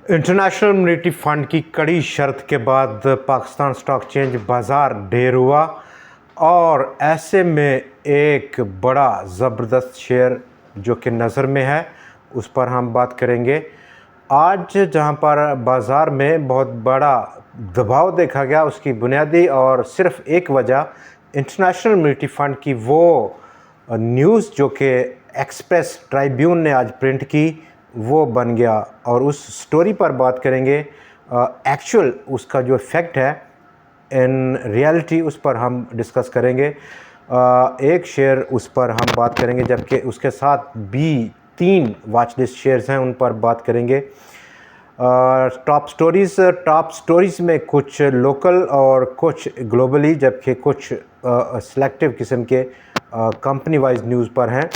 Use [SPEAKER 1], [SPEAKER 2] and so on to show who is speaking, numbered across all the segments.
[SPEAKER 1] International monetary fund की कड़ी शर्त के बाद पाकिस्तान स्टॉक एक्सचेंज बाज़ार ढेर हुआ और ऐसे में एक बड़ा ज़बरदस्त शेयर जो कि नज़र में है उस पर हम बात करेंगे। आज जहां पर बाज़ार में बहुत बड़ा दबाव देखा गया, उसकी बुनियादी और सिर्फ एक वजह इंटरनेशनल मॉनेटरी फंड की वो न्यूज़ जो कि एक्सप्रेस ट्राइब्यून ने आज प्रिंट की वो बन गया और उस स्टोरी पर बात करेंगे। एक्चुअल उसका जो इफ़ेक्ट है इन रियलिटी उस पर हम डिस्कस करेंगे। एक शेयर उस पर हम बात करेंगे, जबकि उसके साथ भी 3 वॉच लिस्ट शेयर्स हैं उन पर बात करेंगे। टॉप स्टोरीज़ में कुछ लोकल और कुछ ग्लोबली, जबकि कुछ सिलेक्टिव किस्म के कंपनी वाइज न्यूज़ पर हैं।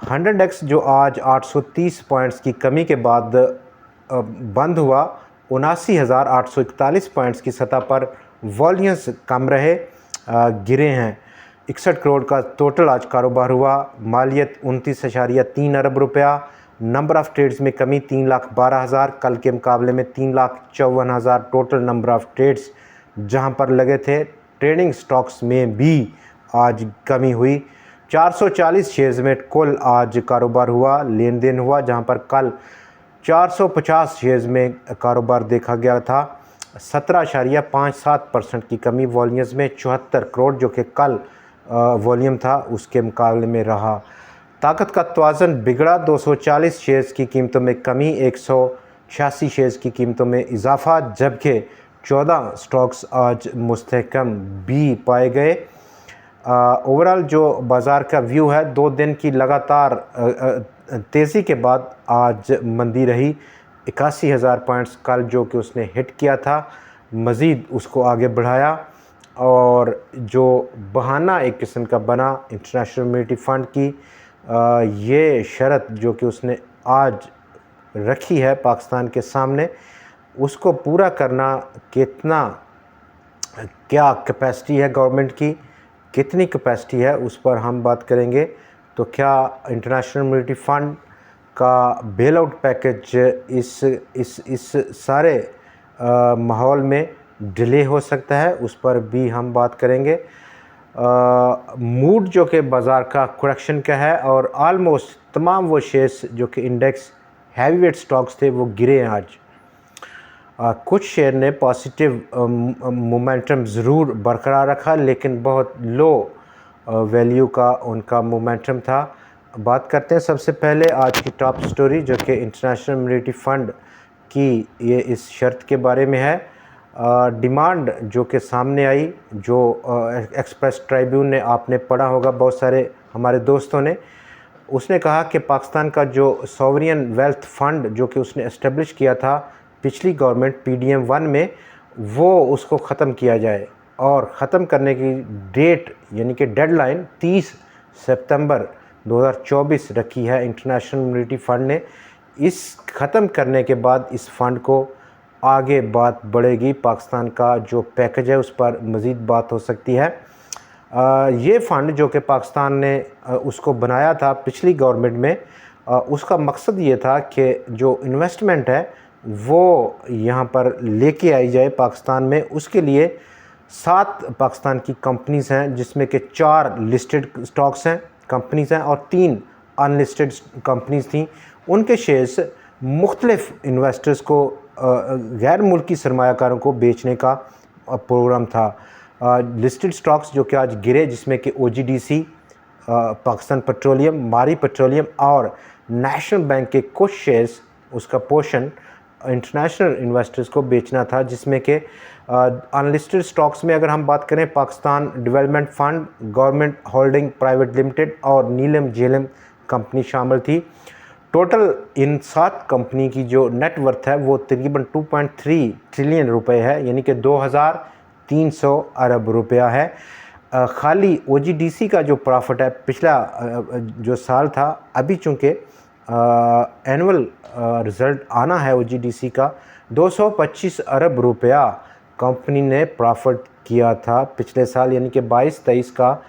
[SPEAKER 1] 100x जो आज 830 पॉइंट्स की कमी के बाद बंद हुआ, 79,841 पॉइंट्स की सतह पर वॉल्यूम्स कम रहे, गिरे हैं। 61 करोड़ का टोटल आज कारोबार हुआ, मालियत 29.3 अरब रुपया। नंबर ऑफ़ ट्रेड्स में कमी 3,12,000, कल के मुकाबले में 3,54,000 टोटल नंबर ऑफ़ ट्रेड्स जहां पर लगे थे। ट्रेडिंग स्टॉक्स में भी आज कमी हुई। 440 शेयर्स में कुल आज कारोबार हुआ, लेन देन हुआ, जहां पर कल 450 शेयर्स में कारोबार देखा गया था। 17.57% की कमी वॉल्यूम्स में, 74 करोड़ जो कि कल वॉल्यूम था उसके मुकाबले में रहा। ताकत का तवाज़ुन बिगड़ा, 240 शेयर्स की कीमतों में कमी, 186 शेयर्स की कीमतों में इजाफा, जबकि 14 स्टॉक्स आज मुस्तहकम भी पाए गए। ओवरऑल जो बाज़ार का व्यू है, 2 दिन की लगातार तेज़ी के बाद आज मंदी रही। 81,000 पॉइंट्स कल जो कि उसने हिट किया था, मज़ीद उसको आगे बढ़ाया और जो बहाना एक किस्म का बना इंटरनेशनल मॉनेटरी फंड की ये शर्त जो कि उसने आज रखी है पाकिस्तान के सामने, उसको पूरा करना क्या कैपेसिटी है गवर्नमेंट की, कितनी कैपेसिटी है उस पर हम बात करेंगे। तो क्या इंटरनेशनल मॉनेटरी फंड का बेल आउट पैकेज इस सारे माहौल में डिले हो सकता है, उस पर भी हम बात करेंगे। मूड जो कि बाज़ार का करेक्शन का है और आलमोस्ट तमाम वो शेयर्स जो कि इंडेक्स हैवीवेट स्टॉक्स थे वो गिरे हैं आज। कुछ शेयर ने पॉजिटिव मोमेंटम ज़रूर बरकरार रखा, लेकिन बहुत लो वैल्यू का उनका मोमेंटम था। बात करते हैं सबसे पहले आज की टॉप स्टोरी जो कि इंटरनेशनल मॉनेटरी फंड की ये इस शर्त के बारे में है। डिमांड जो कि सामने आई, जो एक्सप्रेस ट्राइब्यून ने आपने पढ़ा होगा बहुत सारे हमारे दोस्तों ने, उसने कहा कि पाकिस्तान का जो सॉवरियन वेल्थ फंड जो कि उसने इस्टेब्लिश किया था पिछली गवर्नमेंट PDM 1 में, वो उसको ख़त्म किया जाए और ख़त्म करने की डेट यानी कि डेडलाइन 30 सितंबर 2024 रखी है इंटरनेशनल मॉनेटरी फंड ने। इस ख़त्म करने के बाद इस फ़ंड को आगे बात बढ़ेगी, पाकिस्तान का जो पैकेज है उस पर मज़ीद बात हो सकती है। ये फ़ंड जो कि पाकिस्तान ने उसको बनाया था पिछली गवर्नमेंट में, उसका मकसद ये था कि जो इन्वेस्टमेंट है वो यहाँ पर लेके आई जाए पाकिस्तान में। उसके लिए 7 पाकिस्तान की कंपनीज़ हैं, जिसमें कि 4 लिस्टेड स्टॉक्स हैं कंपनीज़ हैं और 3 अनलिस्टेड कंपनीज़ थी। उनके शेयर्स मुख्तलिफ इन्वेस्टर्स को, गैर मुल्की सरमायाकारों को बेचने का प्रोग्राम था। लिस्टेड स्टॉक्स जो कि आज गिरे, जिसमें कि OGDC, पाकिस्तान पेट्रोलियम, मारी पेट्रोलियम और नेशनल बैंक के कुछ शेयर्स, उसका पोर्शन इंटरनेशनल इन्वेस्टर्स को बेचना था, जिसमें कि अनलिस्टेड स्टॉक्स में अगर हम बात करें, Pakistan development fund, government holding private limited और नीलम झेलम कंपनी शामिल थी। टोटल इन 7 कंपनी की जो नेट वर्थ है वो तकरीबन 2.3 ट्रिलियन रुपए है, यानी कि 2,300 अरब रुपया है। खाली OGDC का जो प्रॉफिट है पिछला जो साल था, अभी चूँकि एनुअल रिज़ल्ट आना है OGDC का, 225 अरब रुपया कंपनी ने प्रॉफिट किया था पिछले साल, यानी कि 22-23 का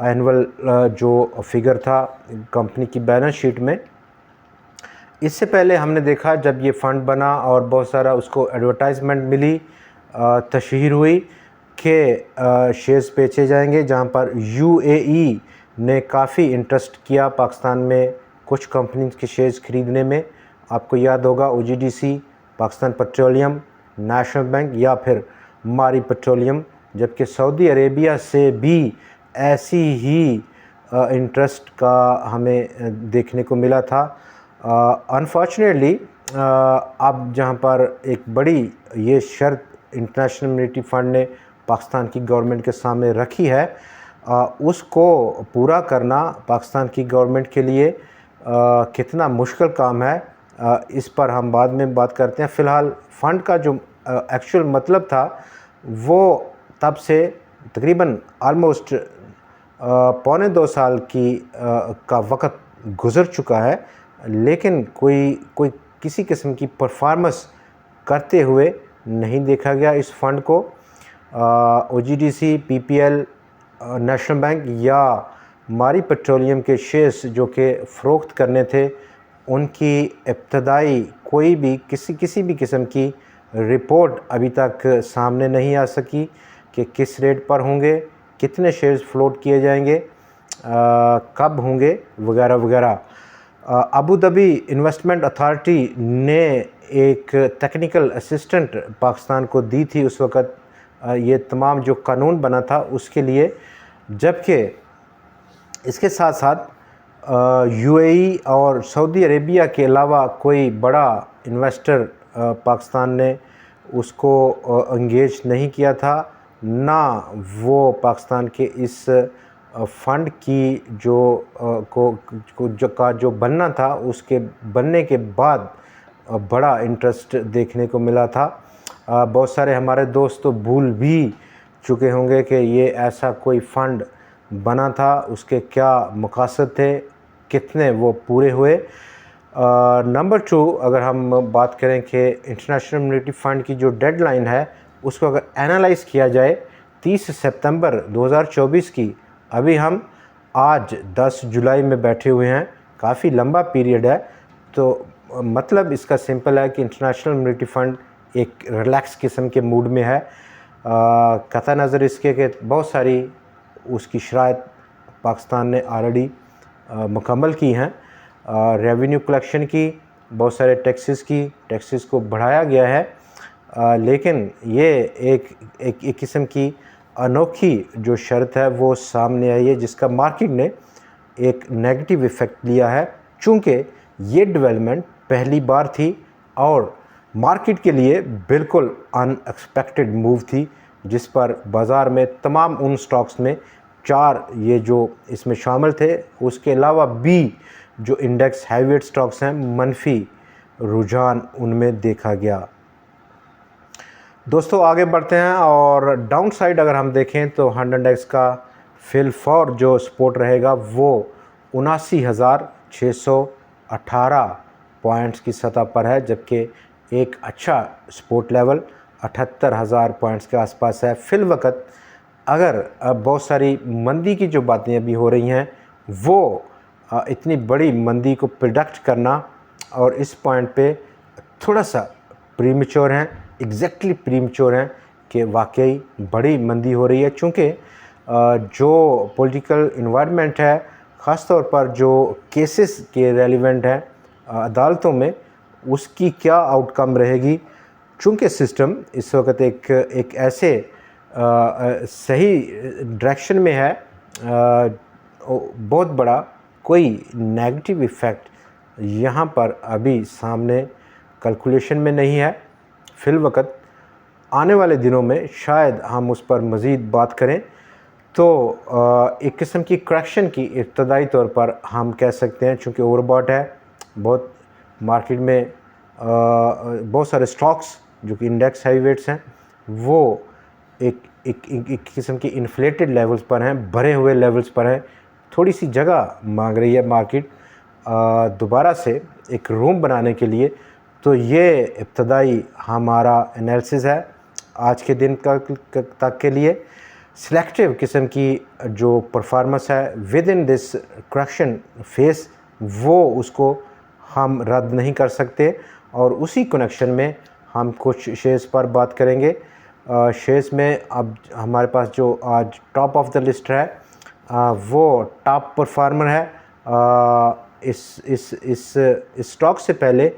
[SPEAKER 1] एनुअल जो फिगर था कंपनी की बैलेंस शीट में। इससे पहले हमने देखा जब ये फ़ंड बना और बहुत सारा उसको एडवर्टाइजमेंट मिली, तशहीर हुई कि शेयर्स बेचे जाएंगे, जहां पर यूएई ने काफ़ी इंटरेस्ट किया पाकिस्तान में कुछ कंपनीज के शेयर्स ख़रीदने में। आपको याद होगा OGDC, Pakistan petroleum, national bank या फिर मारी पेट्रोलियम, जबकि सऊदी अरेबिया से भी ऐसी ही इंटरेस्ट का हमें देखने को मिला था। अनफॉर्चुनेटली अब जहाँ पर एक बड़ी ये शर्त इंटरनेशनल मॉनेटरी फ़ंड ने पाकिस्तान की गवर्नमेंट के सामने रखी है, उसको पूरा करना पाकिस्तान की गवर्नमेंट के लिए कितना मुश्किल काम है, इस पर हम बाद में बात करते हैं। फ़िलहाल फ़ंड का जो एक्चुअल मतलब था वो तब से तकरीबन आलमोस्ट पौने 2 साल का वक़्त गुज़र चुका है, लेकिन कोई किसी किस्म की परफॉर्मेंस करते हुए नहीं देखा गया इस फ़ंड को। ओजीडीसी, पीपीएल, नेशनल बैंक या मारी पेट्रोलियम के शेयर्स जो कि फ़रोख्त करने थे, उनकी इब्तदाई कोई भी किसी भी किस्म की रिपोर्ट अभी तक सामने नहीं आ सकी कि किस रेट पर होंगे, कितने शेयर्स फ्लोट किए जाएंगे, कब होंगे, वगैरह वगैरह। अबू धाबी इन्वेस्टमेंट अथॉरिटी ने एक टेक्निकल असिस्टेंट पाकिस्तान को दी थी उस वक़्त, ये तमाम जो कानून बना था उसके लिए, जबकि इसके साथ साथ यूएई और सऊदी अरेबिया के अलावा कोई बड़ा इन्वेस्टर पाकिस्तान ने उसको एंगेज नहीं किया था, ना वो पाकिस्तान के इस फ़ंड की जो बनना था उसके बनने के बाद बड़ा इंटरेस्ट देखने को मिला था। बहुत सारे हमारे दोस्त तो भूल भी चुके होंगे कि ये ऐसा कोई फ़ंड बना था, उसके क्या मकसद थे, कितने वो पूरे हुए। नंबर 2, अगर हम बात करें कि इंटरनेशनल मॉनेटरी फ़ंड की जो डेडलाइन है उसको अगर एनालाइज़ किया जाए 30 सितंबर 2024 की, अभी हम आज 10 जुलाई में बैठे हुए हैं, काफ़ी लंबा पीरियड है। तो मतलब इसका सिंपल है कि इंटरनेशनल मॉनेटरी फ़ंड एक रिलैक्स किस्म के मूड में है, कतई नज़र इसके कि बहुत सारी उसकी शराइत पाकिस्तान ने ऑलरेडी मुकम्मल की हैं। रेवेन्यू कलेक्शन की, बहुत सारे टैक्सेस को बढ़ाया गया है, लेकिन ये एक किस्म की अनोखी जो शर्त है वो सामने आई है, जिसका मार्केट ने एक नेगेटिव इफ़ेक्ट लिया है, चूँकि ये डेवलपमेंट पहली बार थी और मार्केट के लिए बिल्कुल अनएक्सपेक्टेड मूव थी, जिस पर बाज़ार में तमाम उन स्टॉक्स में 4 ये जो इसमें शामिल थे, उसके अलावा भी जो इंडेक्स हैवीवेट स्टॉक्स हैं, मनफी रुझान उनमें देखा गया। दोस्तों आगे बढ़ते हैं और डाउन साइड अगर हम देखें तो 100 इंडेक्स का फिल फॉर जो सपोर्ट रहेगा वो 79,618 पॉइंट्स की सतह पर है, जबकि एक अच्छा सपोर्ट लेवल 78,000 पॉइंट्स के आसपास है। फिल वक़्त अगर बहुत सारी मंदी की जो बातें अभी हो रही हैं, वो इतनी बड़ी मंदी को प्रिडिक्ट करना और इस पॉइंट पे थोड़ा सा प्रीमेच्योर हैं, एग्जैक्टली प्रीमेच्योर हैं कि वाकई बड़ी मंदी हो रही है, चूँकि जो पॉलिटिकल इन्वायरमेंट है, ख़ास तौर पर जो केसेस के रेलिवेंट हैं अदालतों में, उसकी क्या आउटकम रहेगी। चूँकि सिस्टम इस वक्त एक ऐसे सही डायरेक्शन में है, बहुत बड़ा कोई नेगेटिव इफ़ेक्ट यहाँ पर अभी सामने कैलकुलेशन में नहीं है। फिल वक़्त आने वाले दिनों में शायद हम उस पर मज़ीद बात करें, तो एक किस्म की करेक्शन की इब्तदाई तौर पर हम कह सकते हैं, चूँकि ओवरबॉट है बहुत मार्केट में, बहुत सारे स्टॉक्स जो कि इंडेक्स हैवीवेट्स हैं वो एक किस्म की इन्फ्लेटेड लेवल्स पर हैं, भरे हुए लेवल्स पर हैं। थोड़ी सी जगह मांग रही है मार्केट दोबारा से एक रूम बनाने के लिए। तो ये इब्तदाई हमारा एनालिसिस है आज के दिन तक के लिए। सिलेक्टिव किस्म की जो परफॉर्मेंस है with in this correction face, वो उसको हम रद्द नहीं कर सकते। और उसी कनेक्शन में हम कुछ शेयर्स पर बात करेंगे। शेयर्स में अब हमारे पास जो आज टॉप ऑफ द लिस्ट है वो टॉप परफॉर्मर है। इस स्टॉक से पहले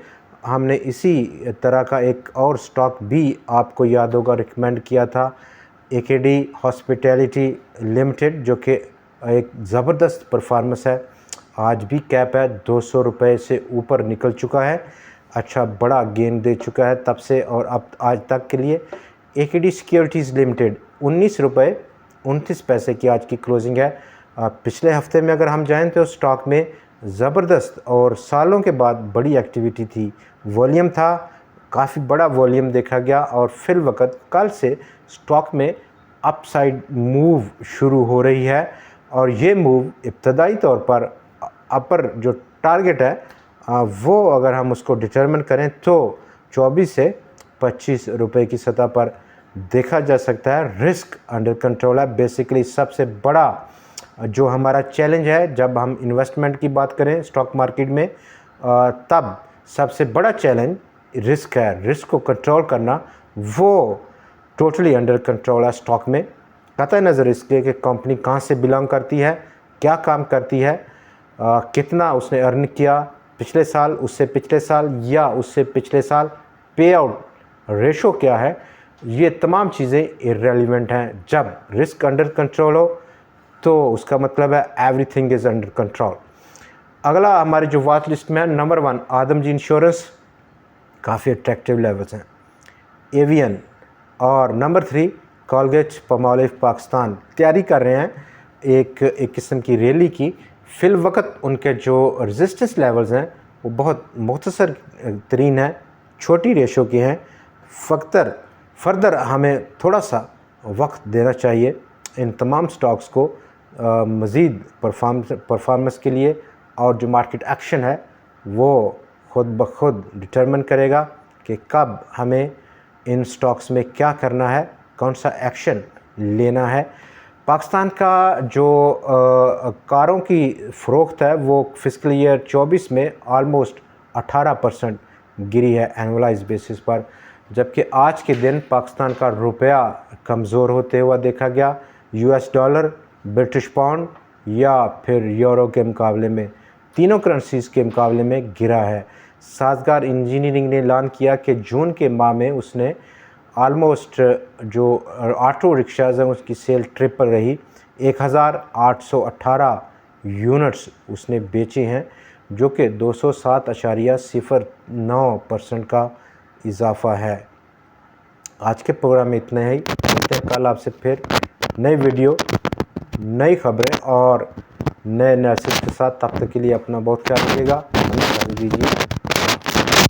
[SPEAKER 1] हमने इसी तरह का एक और स्टॉक भी आपको याद होगा रिकमेंड किया था, एकेडी हॉस्पिटैलिटी लिमिटेड, जो कि एक ज़बरदस्त परफॉर्मेंस है। आज भी कैप है 200 रुपये से ऊपर निकल चुका है, अच्छा बड़ा गेन दे चुका है तब से और अब आज तक के लिए। एकेडी सिक्योरिटीज़ लिमिटेड 19 रुपये 29 पैसे की आज की क्लोजिंग है। पिछले हफ्ते में अगर हम जाएं तो स्टॉक में ज़बरदस्त और सालों के बाद बड़ी एक्टिविटी थी, वॉल्यूम था, काफ़ी बड़ा वॉल्यूम देखा गया और फिल वक्त कल से स्टॉक में अपसाइड मूव शुरू हो रही है। और ये मूव इब्तदाई तौर पर अपर जो टारगेट है वो अगर हम उसको डिटरमिन करें तो 24 से 25 रुपये की सतह पर देखा जा सकता है। रिस्क अंडर कंट्रोल है। बेसिकली सबसे बड़ा जो हमारा चैलेंज है जब हम इन्वेस्टमेंट की बात करें स्टॉक मार्केट में, तब सबसे बड़ा चैलेंज रिस्क है। रिस्क को कंट्रोल करना वो टोटली अंडर कंट्रोल है स्टॉक में। कतई नज़र इसके कि कंपनी कहाँ से बिलोंग करती है, क्या काम करती है, कितना उसने अर्न किया पिछले साल, उससे पिछले साल या उससे पिछले साल, पे आउट रेशो क्या है, ये तमाम चीज़ें इररेलेवेंट हैं। जब रिस्क अंडर कंट्रोल हो तो उसका मतलब है एवरीथिंग इज़ अंडर कंट्रोल। अगला हमारे जो वॉच लिस्ट में है, नंबर 1 आदमजी इंश्योरेंस, काफ़ी अट्रैक्टिव लेवल्स हैं। एवियन और नंबर 3 कोलगेट-पामोलिव पाकिस्तान तैयारी कर रहे हैं एक किस्म की रैली की। फिल वक्त उनके जो रेजिस्टेंस लेवल्स हैं वो बहुत मुख्तसर तरीन है, छोटी रेशो के हैं। फर्दर हमें थोड़ा सा वक्त देना चाहिए इन तमाम स्टॉक्स को मज़ीद परफॉर्मेंस के लिए, और जो मार्केट एक्शन है वो ख़ुद ब खुद डिटरमिन करेगा कि कब हमें इन स्टॉक्स में क्या करना है, कौन सा एक्शन लेना है। पाकिस्तान का जो कारों की फ़रोख्त है वो फिस्कल ईयर 24 में ऑलमोस्ट 18% गिरी है एनुअलाइज बेसिस पर, जबकि आज के दिन पाकिस्तान का रुपया कमज़ोर होते हुआ देखा गया। यूएस डॉलर, ब्रिटिश पाउंड या फिर यूरो के मुकाबले में, तीनों करेंसीज़ के मुकाबले में गिरा है। साज़गार इंजीनियरिंग ने ऐलान किया कि जून के माह में उसने आलमोस्ट जो ऑटो रिक्शाज़ हैं उसकी सेल ट्रिपल रही, 1818 यूनिट्स उसने बेचे हैं, जो कि 207.09% का इजाफ़ा है। आज के प्रोग्राम में इतना ही, मिलते हैं कल आपसे फिर नई वीडियो, नई खबरें और नए एनालिसिस के साथ। तब तक के लिए अपना बहुत ख्याल रखिएगा। दीजिए।